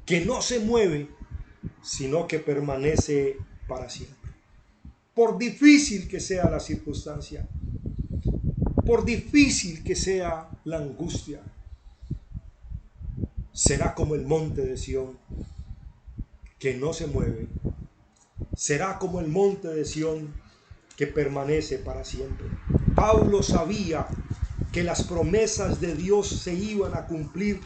que no se mueve, sino que permanece para siempre. Por difícil que sea la circunstancia, por difícil que sea la angustia, será como el monte de Sión, que no se mueve. Será como el monte de Sión, que permanece para siempre. Pablo sabía que las promesas de Dios se iban a cumplir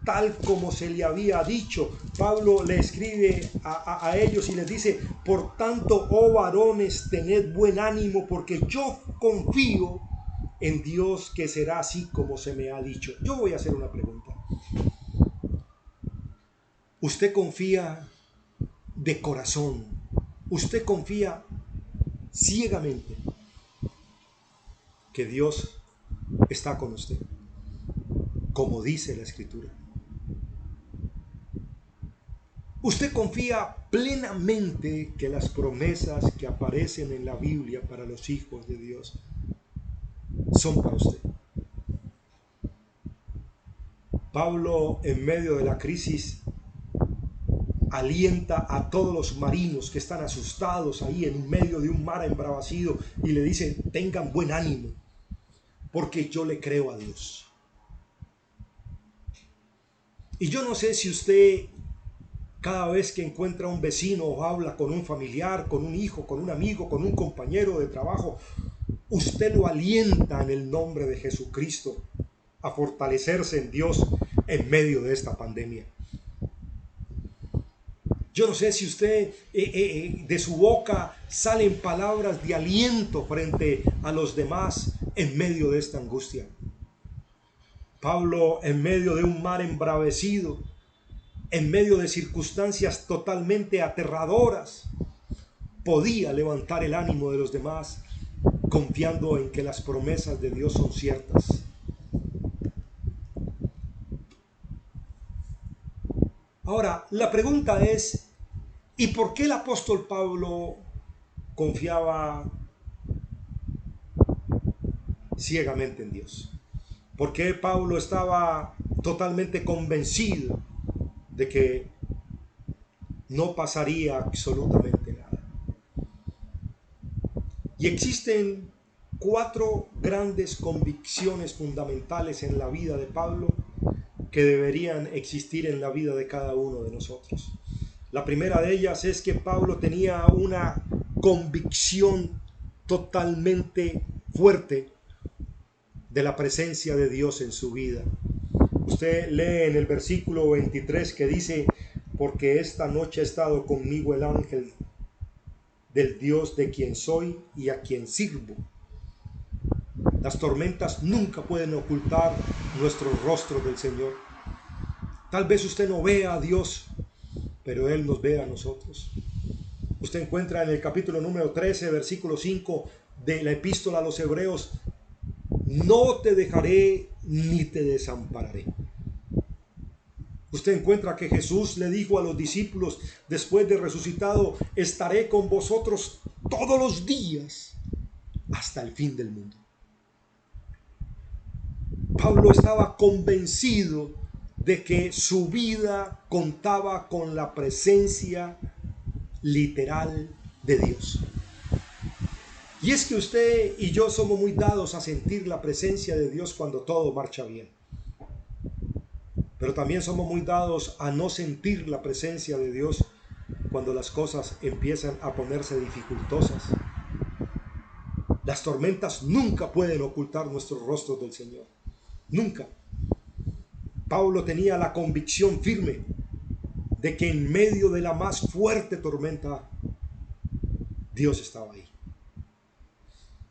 tal como se le había dicho. Pablo le escribe a ellos y les dice: por tanto, oh varones, tened buen ánimo, porque yo confío en Dios que será así como se me ha dicho. Yo voy a hacer una pregunta. ¿Usted confía de corazón? ¿Usted confía ciegamente que Dios está con usted, como dice la Escritura? ¿Usted confía plenamente que las promesas que aparecen en la Biblia para los hijos de Dios son para usted? Pablo, en medio de la crisis, alienta a todos los marinos que están asustados ahí en medio de un mar embravecido y le dice: tengan buen ánimo, porque yo le creo a Dios. Y yo no sé si usted, cada vez que encuentra un vecino o habla con un familiar, con un hijo, con un amigo, con un compañero de trabajo, usted lo alienta en el nombre de Jesucristo a fortalecerse en Dios en medio de esta pandemia. Yo no sé si usted de su boca salen palabras de aliento frente a los demás en medio de esta angustia. Pablo, en medio de un mar embravecido, en medio de circunstancias totalmente aterradoras, podía levantar el ánimo de los demás, confiando en que las promesas de Dios son ciertas. Ahora, la pregunta es: ¿y por qué el apóstol Pablo confiaba ciegamente en Dios? ¿Por qué Pablo estaba totalmente convencido de que no pasaría absolutamente nada? Y existen 4 grandes convicciones fundamentales en la vida de Pablo que deberían existir en la vida de cada uno de nosotros. La primera de ellas es que Pablo tenía una convicción totalmente fuerte de la presencia de Dios en su vida. Usted lee en el versículo 23 que dice: porque esta noche ha estado conmigo el ángel del Dios de quien soy y a quien sirvo. Las tormentas nunca pueden ocultar nuestro rostro del Señor. Tal vez usted no vea a Dios, pero Él nos ve a nosotros. Usted encuentra en el capítulo número 13, versículo 5 de la epístola a los Hebreos: no te dejaré ni te desampararé. Usted encuentra que Jesús le dijo a los discípulos después de resucitado: estaré con vosotros todos los días hasta el fin del mundo. Pablo estaba convencido de que su vida contaba con la presencia literal de Dios. Y es que usted y yo somos muy dados a sentir la presencia de Dios cuando todo marcha bien. Pero también somos muy dados a no sentir la presencia de Dios cuando las cosas empiezan a ponerse dificultosas. Las tormentas nunca pueden ocultar nuestros rostros del Señor. Nunca. Pablo tenía la convicción firme de que en medio de la más fuerte tormenta, Dios estaba ahí.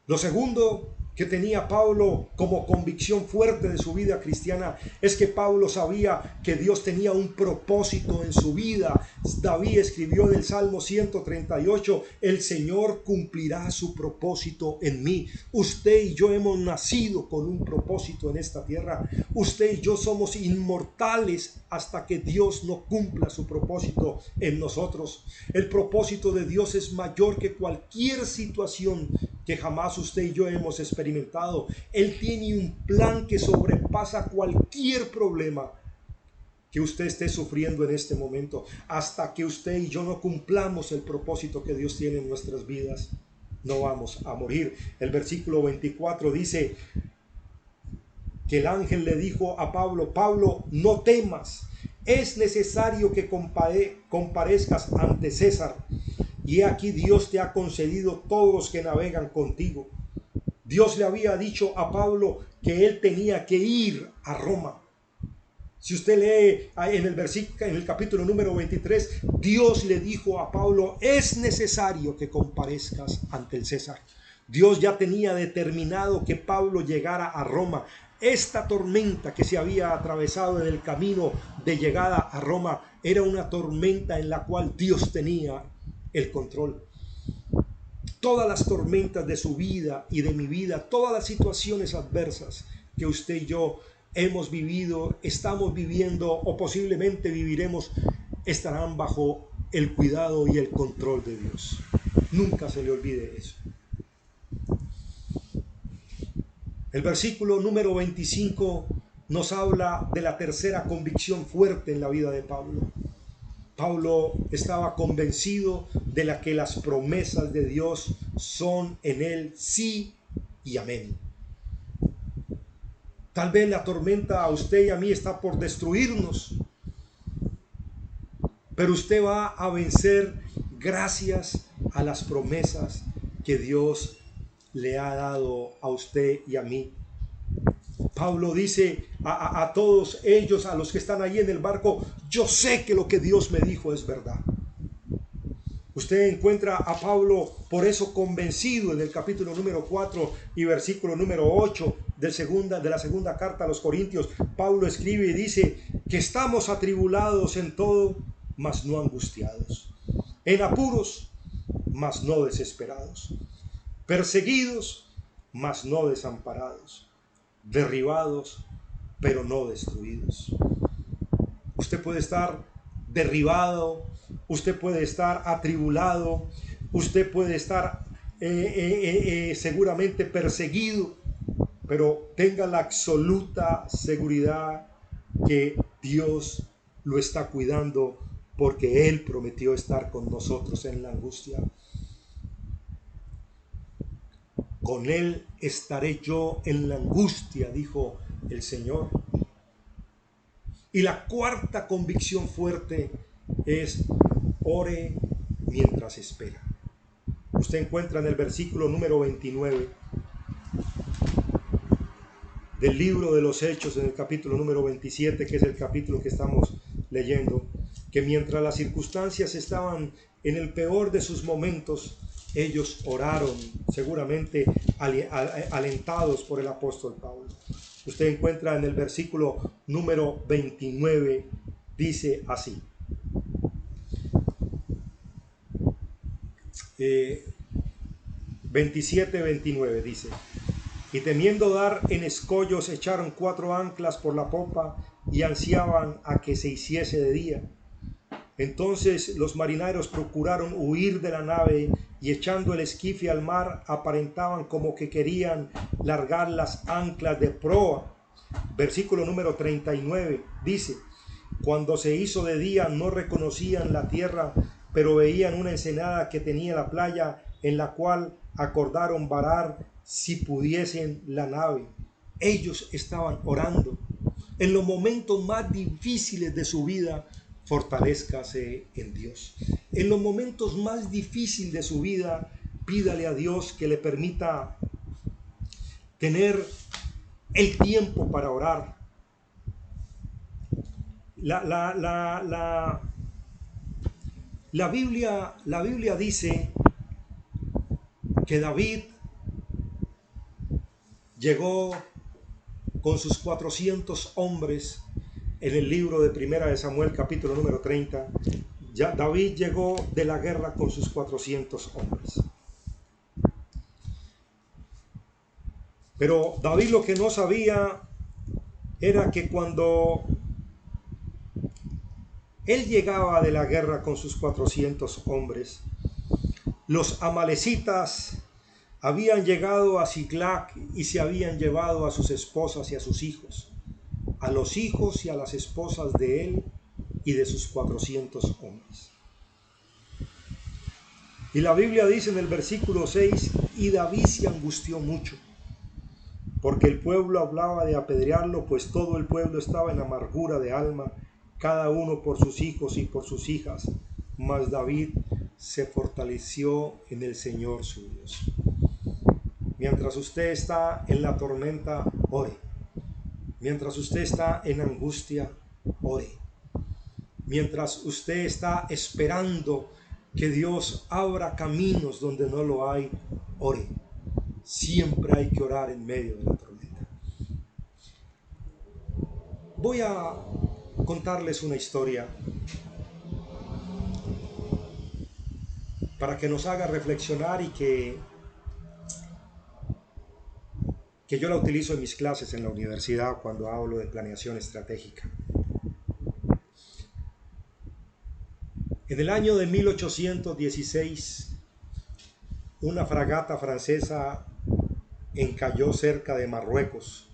Lo segundo que tenía Pablo como convicción fuerte de su vida cristiana es que Pablo sabía que Dios tenía un propósito en su vida. David escribió en el Salmo 138: el Señor cumplirá su propósito en mí. Usted y yo hemos nacido con un propósito en esta tierra. Usted y yo somos inmortales hasta que Dios no cumpla su propósito en nosotros. El propósito de Dios es mayor que cualquier situación que jamás usted y yo hemos experimentado. Él tiene un plan que sobrepasa cualquier problema que usted esté sufriendo en este momento. Hasta que usted y yo no cumplamos el propósito que Dios tiene en nuestras vidas, no vamos a morir. El versículo 24 dice que el ángel le dijo a Pablo: Pablo, no temas, es necesario que comparezcas ante César. Y he aquí Dios te ha concedido todos los que navegan contigo. Dios le había dicho a Pablo que él tenía que ir a Roma. Si usted lee en el capítulo número 23, Dios le dijo a Pablo: es necesario que comparezcas ante el César. Dios ya tenía determinado que Pablo llegara a Roma. Esta tormenta que se había atravesado en el camino de llegada a Roma era una tormenta en la cual Dios tenía el control. Todas las tormentas de su vida y de mi vida, todas las situaciones adversas que usted y yo hemos vivido, estamos viviendo o posiblemente viviremos, estarán bajo el cuidado y el control de Dios. Nunca se le olvide eso. El versículo número 25 nos habla de la tercera convicción fuerte en la vida de Pablo. Pablo estaba convencido de que las promesas de Dios son en él sí y amén. Tal vez la tormenta a usted y a mí está por destruirnos, pero usted va a vencer gracias a las promesas que Dios le ha dado a usted y a mí. Pablo dice a todos ellos, a los que están ahí en el barco: yo sé que lo que Dios me dijo es verdad. Usted encuentra a Pablo por eso convencido en el capítulo número 4 y versículo número 8 de la segunda carta a los Corintios. Pablo escribe y dice que estamos atribulados en todo, mas no angustiados, en apuros, mas no desesperados, perseguidos, mas no desamparados, derribados, pero no destruidos. Usted puede estar derribado, usted puede estar atribulado, usted puede estar seguramente perseguido, pero tenga la absoluta seguridad que Dios lo está cuidando, porque Él prometió estar con nosotros en la angustia. Con Él estaré yo en la angustia, dijo el Señor. Y la cuarta convicción fuerte es: ore mientras espera. Usted encuentra en el versículo número 29 del libro de los Hechos, en el capítulo número 27, que es el capítulo que estamos leyendo, que mientras las circunstancias estaban en el peor de sus momentos, ellos oraron, seguramente alentados por el apóstol Pablo. Usted encuentra en el versículo número 29, dice así: 27-29 dice: y temiendo dar en escollos, echaron 4 anclas por la popa y ansiaban a que se hiciese de día. Entonces los marineros procuraron huir de la nave, y echando el esquife al mar, aparentaban como que querían largar las anclas de proa. Versículo número 39 dice: cuando se hizo de día no reconocían la tierra, pero veían una ensenada que tenía la playa, en la cual acordaron varar si pudiesen la nave. Ellos estaban orando. En los momentos más difíciles de su vida, fortalézcase en Dios. En los momentos más difíciles de su vida, pídale a Dios que le permita tener el tiempo para orar. La Biblia dice que David llegó con sus 400 hombres en el libro de Primera de Samuel, capítulo número 30. Ya David llegó de la guerra con sus 400 hombres. Pero David lo que no sabía era que cuando él llegaba de la guerra con sus 400 hombres, los amalecitas habían llegado a Siclag y se habían llevado a sus esposas y a sus hijos, a los hijos y a las esposas de él y de sus 400 hombres. Y la Biblia dice en el versículo 6, y David se angustió mucho, porque el pueblo hablaba de apedrearlo, pues todo el pueblo estaba en amargura de alma, cada uno por sus hijos y por sus hijas, mas David se fortaleció en el Señor su Dios. Mientras usted está en la tormenta, ore. Mientras usted está en angustia, ore. Mientras usted está esperando que Dios abra caminos donde no lo hay, ore. Siempre hay que orar en medio de la tormenta. Voy a contarles una historia para que nos haga reflexionar y que yo la utilizo en mis clases en la universidad cuando hablo de planeación estratégica. En el año de 1816, una fragata francesa encalló cerca de Marruecos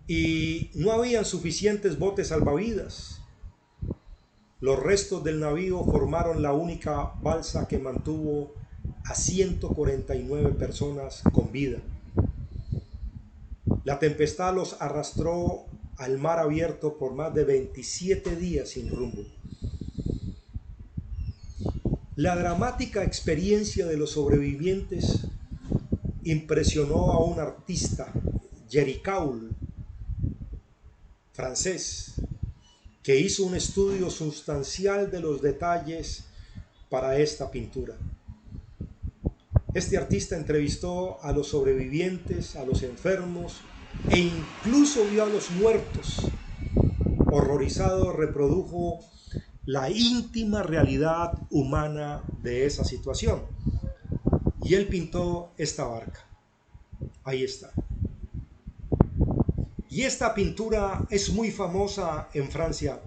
y no habían suficientes botes salvavidas. Los restos del navío formaron la única balsa que mantuvo a 149 personas con vida. La tempestad los arrastró al mar abierto por más de 27 días sin rumbo. La dramática experiencia de los sobrevivientes impresionó a un artista, Géricault, francés, que hizo un estudio sustancial de los detalles para esta pintura. Este artista entrevistó a los sobrevivientes, a los enfermos e incluso vio a los muertos. Horrorizado, reprodujo la íntima realidad humana de esa situación. Y él pintó esta barca. Ahí está. Y esta pintura es muy famosa en Francia.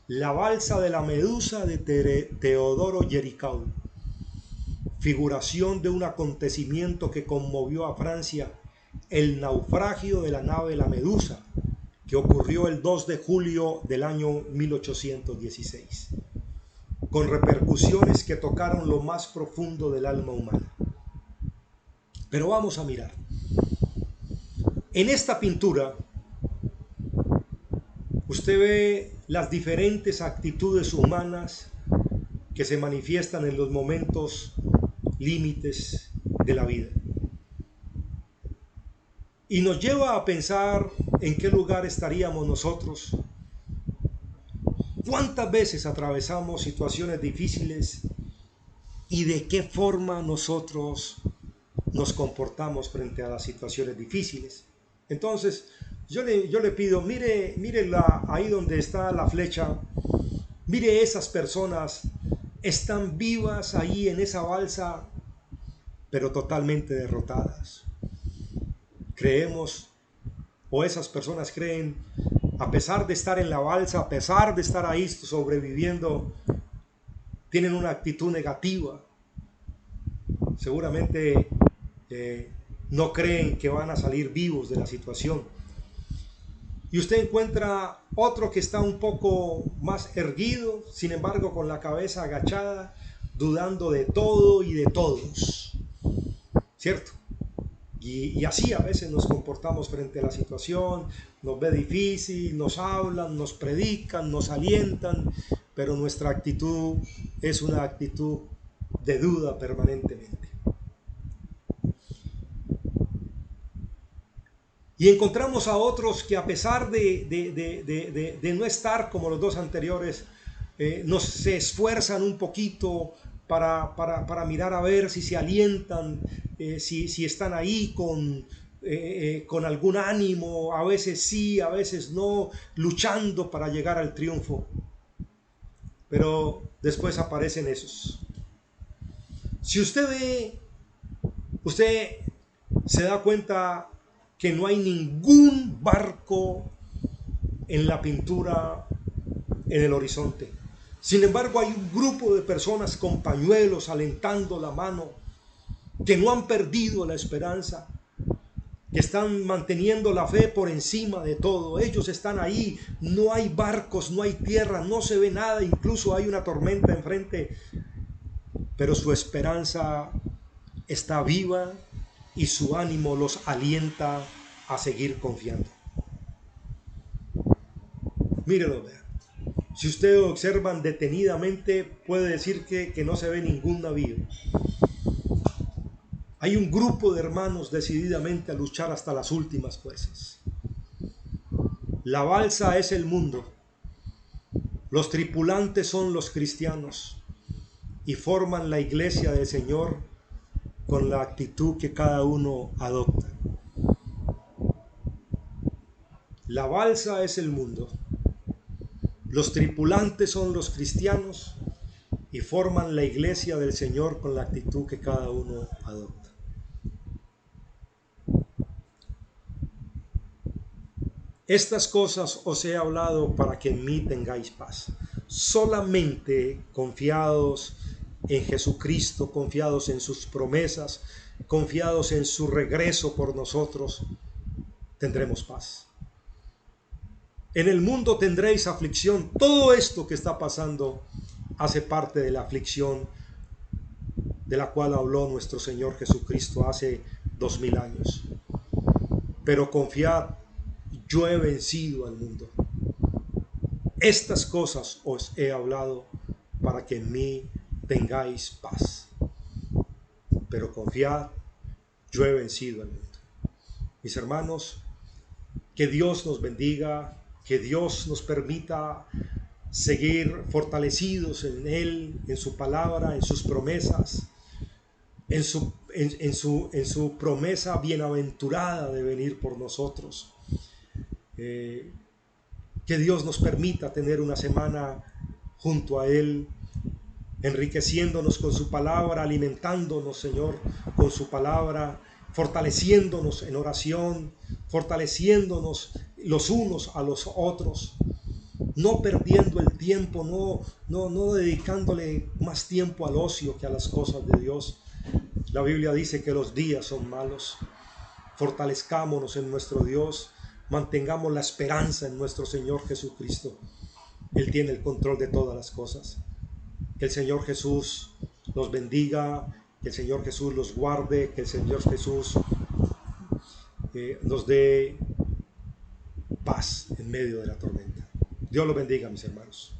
La balsa de la Medusa de Teodoro Géricault. Figuración de un acontecimiento que conmovió a Francia, el naufragio de la nave La Medusa, que ocurrió el 2 de julio del año 1816, con repercusiones que tocaron lo más profundo del alma humana. Pero vamos a mirar. En esta pintura, usted ve las diferentes actitudes humanas que se manifiestan en los momentos límites de la vida. Y nos lleva a pensar en qué lugar estaríamos nosotros. ¿Cuántas veces atravesamos situaciones difíciles y de qué forma nosotros nos comportamos frente a las situaciones difíciles? Entonces, yo le pido, mire ahí donde está la flecha, mire esas personas, están vivas ahí en esa balsa, pero totalmente derrotadas. Creemos, o esas personas creen, a pesar de estar en la balsa, a pesar de estar ahí sobreviviendo, tienen una actitud negativa. Seguramente no creen que van a salir vivos de la situación. Y usted encuentra otro que está un poco más erguido, sin embargo con la cabeza agachada, dudando de todo y de todos. ¿Cierto? Y así a veces nos comportamos frente a la situación, nos ve difícil, nos hablan, nos predican, nos alientan, pero nuestra actitud es una actitud de duda permanentemente. Y encontramos a otros que a pesar de no estar como los dos anteriores, se esfuerzan un poquito para mirar a ver si se alientan, si están ahí con algún ánimo, a veces sí, a veces no, luchando para llegar al triunfo. Pero después aparecen esos. Si usted ve, usted se da cuenta que no hay ningún barco en la pintura, en el horizonte. Sin embargo, hay un grupo de personas con pañuelos alentando la mano, que no han perdido la esperanza, que están manteniendo la fe por encima de todo. Ellos están ahí, no hay barcos, no hay tierra, no se ve nada, incluso hay una tormenta enfrente, pero su esperanza está viva y su ánimo los alienta a seguir confiando. Mírenlo, vean. Si ustedes observan detenidamente, puede decir que no se ve ningún navío. Hay un grupo de hermanos decididamente a luchar hasta las últimas fuerzas. La balsa es el mundo. Los tripulantes son los cristianos y forman la iglesia del Señor con la actitud que cada uno adopta. La balsa es el mundo. Los tripulantes son los cristianos y forman la iglesia del Señor con la actitud que cada uno adopta. Estas cosas os he hablado para que en mí tengáis paz. Solamente confiados en Jesucristo, confiados en sus promesas, confiados en su regreso por nosotros, tendremos paz. En el mundo tendréis aflicción. Todo esto que está pasando hace parte de la aflicción de la cual habló nuestro Señor Jesucristo hace 2000 años. Pero confiad, yo he vencido al mundo. Estas cosas os he hablado para que en mí tengáis paz. Pero confiad, yo he vencido al mundo. Mis hermanos, que Dios nos bendiga, que Dios nos permita seguir fortalecidos en Él, en su palabra, en sus promesas, en su promesa bienaventurada de venir por nosotros. Que Dios nos permita tener una semana junto a Él, enriqueciéndonos con su palabra, alimentándonos, Señor, con su palabra, fortaleciéndonos en oración, fortaleciéndonos los unos a los otros, no perdiendo el tiempo, no dedicándole más tiempo al ocio que a las cosas de Dios. La Biblia dice que los días son malos. Fortalezcámonos en nuestro Dios, mantengamos la esperanza en nuestro Señor Jesucristo. Él tiene el control de todas las cosas. Que el Señor Jesús los bendiga, que el Señor Jesús los guarde, que el Señor Jesús nos dé paz en medio de la tormenta. Dios los bendiga, mis hermanos.